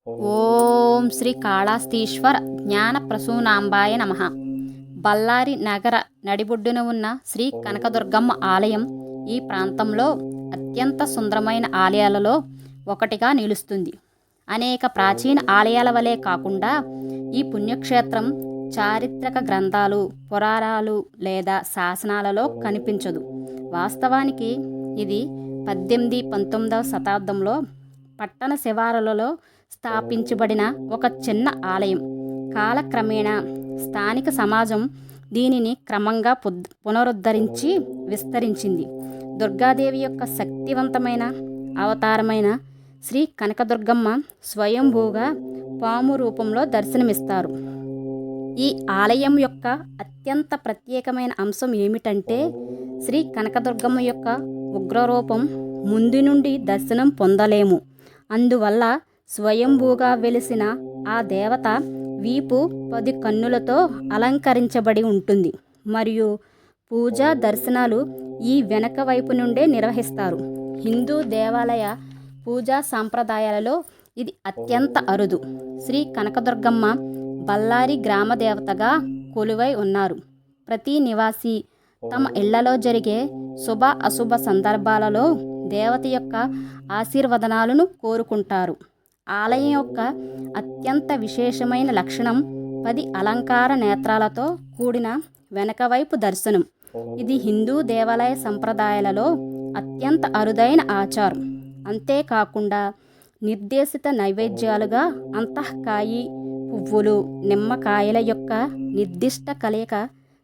ఓం శ్రీ కాళహస్తీశ్వర జ్ఞాన ప్రసూనాంబాయ నమః. బళ్ళారి నగర నడిబొడ్డున ఉన్న శ్రీ కనకదుర్గమ్మ ఆలయం ఈ ప్రాంతంలో అత్యంత సుందరమైన ఆలయాలలో ఒకటిగా నిలుస్తుంది. అనేక ప్రాచీన ఆలయాల వలె కాకుండా ఈ పుణ్యక్షేత్రం చారిత్రక గ్రంథాలు, పురాణాలు లేదా శాసనాలలో కనిపించదు. వాస్తవానికి ఇది 18-19వ శతాబ్దంలో పట్టణ శివారులలో స్థాపించబడిన ఒక చిన్న ఆలయం. కాలక్రమేణా స్థానిక సమాజం దీనిని క్రమంగా పునరుద్ధరించి విస్తరించింది. దుర్గాదేవి యొక్క శక్తివంతమైన అవతారమైన శ్రీ కనకదుర్గమ్మ స్వయంభూగా పాము రూపంలో దర్శనమిస్తారు. ఈ ఆలయం యొక్క అత్యంత ప్రత్యేకమైన అంశం ఏమిటంటే శ్రీ కనకదుర్గమ్మ యొక్క ఉగ్రరూపం ముందు నుండి దర్శనం పొందలేము. అందువల్ల స్వయంభూగా వెలిసిన ఆ దేవత వీపు 10 కన్నులతో అలంకరించబడి ఉంటుంది మరియు పూజా దర్శనాలు ఈ వెనక వైపు నుండే నిర్వహిస్తారు. హిందూ దేవాలయ పూజా సాంప్రదాయాలలో ఇది అత్యంత అరుదు. శ్రీ కనకదుర్గమ్మ బళ్ళారి గ్రామ దేవతగా కొలువై ఉన్నారు. ప్రతి నివాసి తమ ఇళ్లలో జరిగే శుభ అశుభ సందర్భాలలో దేవత యొక్క ఆశీర్వదనాలను కోరుకుంటారు. ఆలయం యొక్క అత్యంత విశేషమైన లక్షణం 10 అలంకార నేత్రాలతో కూడిన వెనకవైపు దర్శనం. ఇది హిందూ దేవాలయ సంప్రదాయాలలో అత్యంత అరుదైన ఆచారం. అంతేకాకుండా నిర్దేశిత నైవేద్యాలుగా అంతఃకాయి, పువ్వులు, నిమ్మకాయల యొక్క నిర్దిష్ట కలయిక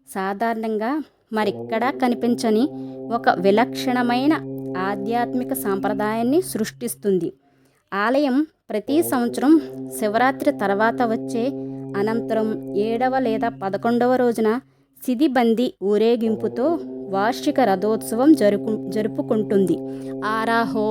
సాధారణంగా మరెక్కడా కనిపించని ఒక విలక్షణమైన ఆధ్యాత్మిక సాంప్రదాయాన్ని సృష్టిస్తుంది. ఆలయం ప్రతి సంవత్సరం శివరాత్రి తర్వాత వచ్చే అనంతరం 7వ లేదా 11వ రోజున సిదిబంది ఊరేగింపుతో వార్షిక రథోత్సవం జరుపుకుంటుంది. ఆరాహో.